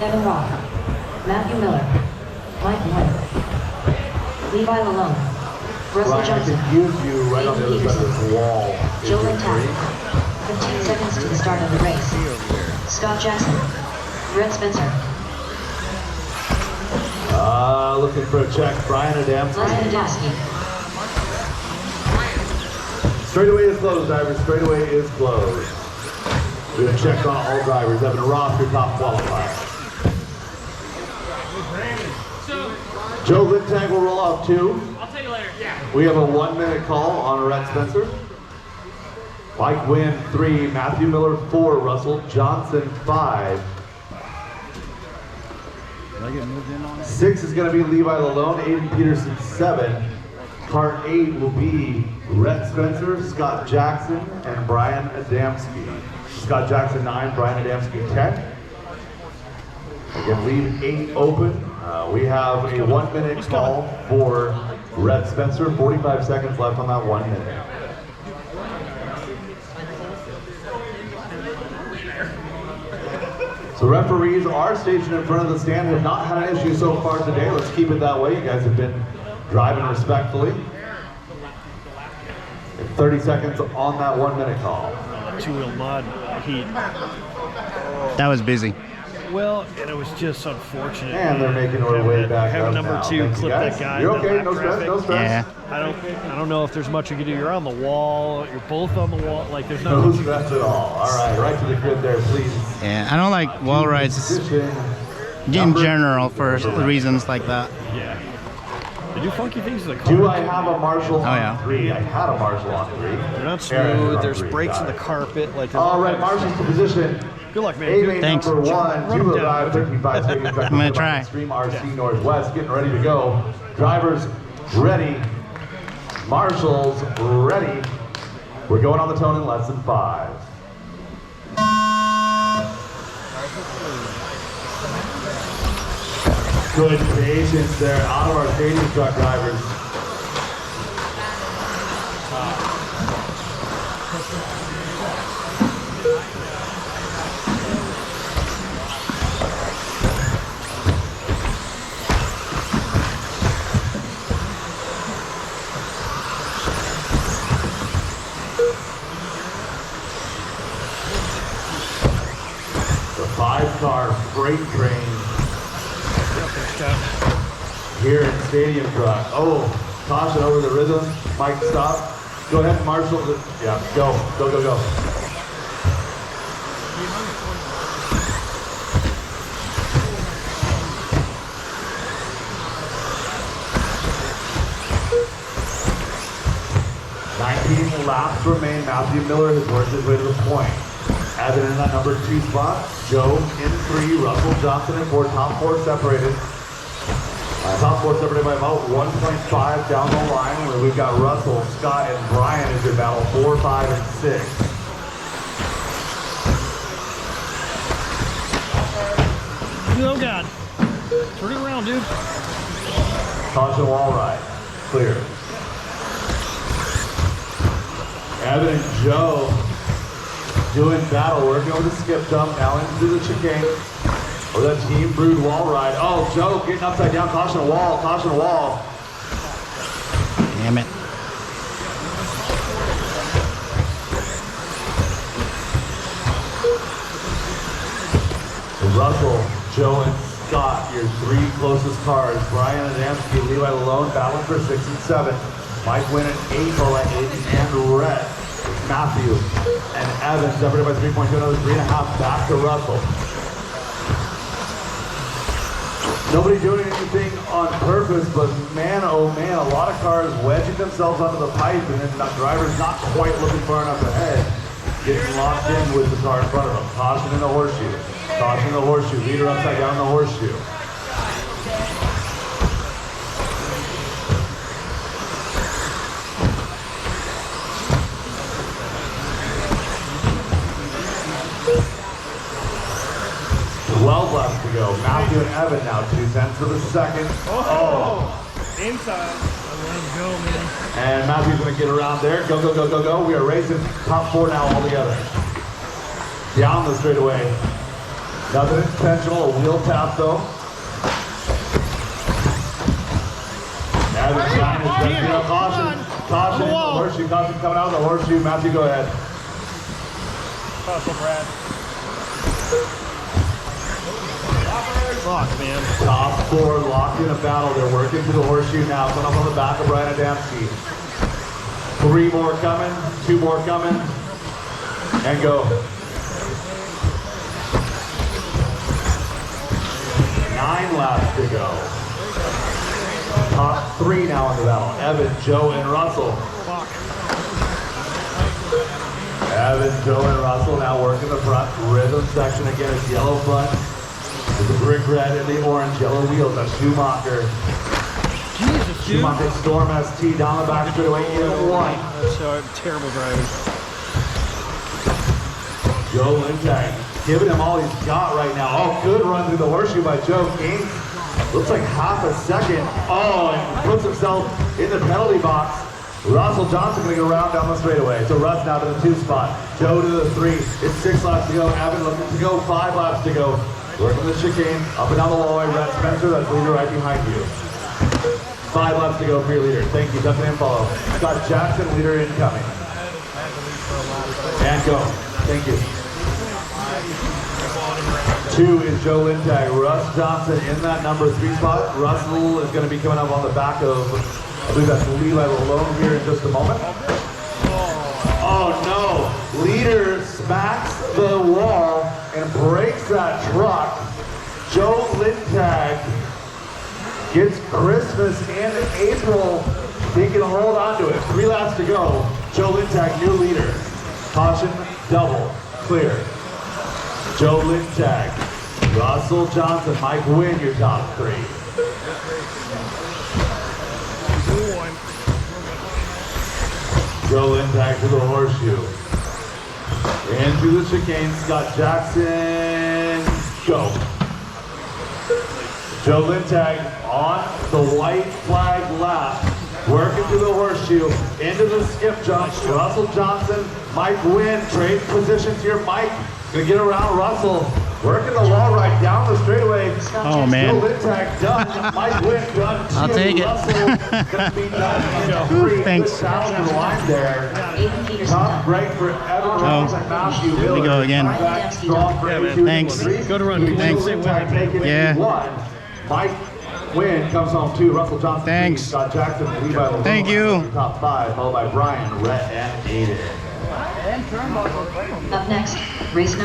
Evan Roth, Matthew Miller, Mike White, Levi Lalone, Russell Johnson, right on the other side of this wall. Joe Lintack, 15 seconds to the start of the race. Scott Jackson, Red Spencer, looking for a check. Brian Adamski. Straightaway is closed, drivers. Straightaway is closed. We have checked on all drivers. Evan Roth, your top qualifier. Joe Lintack will roll off 2. I'll tell you later. Yeah. We have a 1-minute call on Red Spencer. Mike Wynn 3, Matthew Miller 4, Russell Johnson 5. 6 is going to be Levi Lalone, Aiden Peterson 7. Car 8 will be Red Spencer, Scott Jackson, and Brian Adamski. Scott Jackson 9, Brian Adamski 10. Again, leave 8 open. We have a 1-minute call for Red Spencer. 45 seconds left on that 1 minute. So referees are stationed in front of the stand. Have not had an issue so far today. Let's keep it that way. You guys have been driving respectfully. 30 seconds on that 1-minute call. Two-wheel mud heat. That was busy. Well, and it was just unfortunate. And they're making our way back Having up number now. 2 Thank clip that guy. You're okay, no stress, no stress. Yeah. I don't know if there's much you can do. You're on the wall. You're both on the wall. Like there's no stress at all. All right, right to the grid there, please. Yeah, I don't like wall rides in general for reasons like that. Yeah. They do funky things to the car. Do I have a Marshall on yeah. 3? I had a Marshall on 3. They're not smooth. There's breaks in the carpet. Like all right, Marshall's to position. Good luck, man. A-main Thanks. number 1, 205, 35 seconds. I'm gonna try. Extreme RC Northwest, getting ready to go. Drivers ready. Marshall's ready. We're going on the tone in less than 5. Good patience there out of our stadium truck drivers. The 5-car freight train here in Stadium Truck. Oh, caution over the rhythm. Mike, stop. Go ahead, Marshall. Yeah, go, go, go, go. Laps remain. Matthew Miller has worked his way to the point. Evan in that number 2 spot. Joe in 3. Russell Johnson in 4. Top 4 separated. Top 4 separated by about 1.5 down the line, where we've got Russell, Scott, and Brian as your battle 4, 5, and 6. Oh God! Turn it around, dude. Caution wall ride. Clear. Evan and Joe doing battle, working over the skip dump, now into the chicane. Or that team brewed wall ride. Oh, Joe getting upside down. Caution wall, caution wall. Damn it. Russell, Joe, and Scott, your 3 closest cars. Brian Adamski, Levi Lalone, battling for 6 and 7. Mike Wynn and April at 8 and Red. Matthew and Evan separated by 3.2, another 3.5 back to Russell. Nobody doing anything on purpose, but man, oh man, a lot of cars wedging themselves onto the pipe, and then the driver's not quite looking far enough ahead, getting locked in with the car in front of them. Caution in the horseshoe. Caution in the horseshoe. Leader upside down in the horseshoe. Left to go. Matthew and Evan now 2/10 of a second. Oh. Inside. Let him go, man. And Matthew's going to get around there. Go, go, go, go, go. We are racing top 4 now all together. Down the straightaway. Nothing intentional, a wheel tap though. Evan Shine is going to be a caution. Caution, horseshoe, caution coming out of the horseshoe. Matthew, go ahead. Hustle, Brad. Fuck, man. Top four locked in a battle. They're working through the horseshoe now. Coming up on the back of Brian Adamski. 3 more coming, 2 more coming, and go. 9 laps to go. Top 3 now in the battle. Evan, Joe, and Russell. Evan, Joe, and Russell now working the front. Rhythm section again is yellow front. With the brick red and the orange yellow wheels. That's Schumacher. Jesus, dude. Schumacher Storm ST down the back straightaway in 1. That's terrible driving. Joe Lintag giving him all he's got right now. Oh, good run through the horseshoe by Joe King. Looks like half a second. Oh, and puts himself in the penalty box. Russell Johnson going to go around down the straightaway. So Russ now to the 2 spot. Joe to the 3. It's 6 laps to go. Evan looking to go. 5 laps to go. Working the chicane. Up and down the wallway. Red Spencer, that's leader right behind you. 5 laps to go for your leader. Thank you. Duck and follow. Scott Jackson, leader incoming. And go. Thank you. 2 is Joe Lintag. Russ Johnson in that number 3 spot. Russell is going to be coming up on the back of, I believe that's Levi Lalone here in just a moment. Oh no. Leader smacks the wall and breaks that truck. Joe Lintag gets Christmas in April. He can hold on to it. 3 laps to go. Joe Lintag, new leader. Caution, double, clear. Joe Lintag, Russell Johnson, Mike Wynn, your top 3. Joe Lintag to the horseshoe. Into the chicane, Scott Jackson, go. Joe Lintag on the white flag lap, working through the horseshoe, into the skip jump. Russell Johnson, Mike Wynn, trade positions here. Mike gonna get around Russell, working the wall right down the straightaway. Oh man. Joe Lintag done. Mike Wynn done. I'll take it. Russell gonna be done. 3. Thanks. Good sound in the line there. Aiden Peterson. Top break for Evan Jones and Matthew Here we Miller. go again. Back strong for Yeah, man. A2 Thanks. Good run. Thanks. Yeah. Yeah. Mike Wynn comes home 2. Russell Johnson. Thanks. 3. Scott Jackson. Levi Lalone. Thank you. Top 5, followed by Brian, Rhett, and Aiden. Up next, race number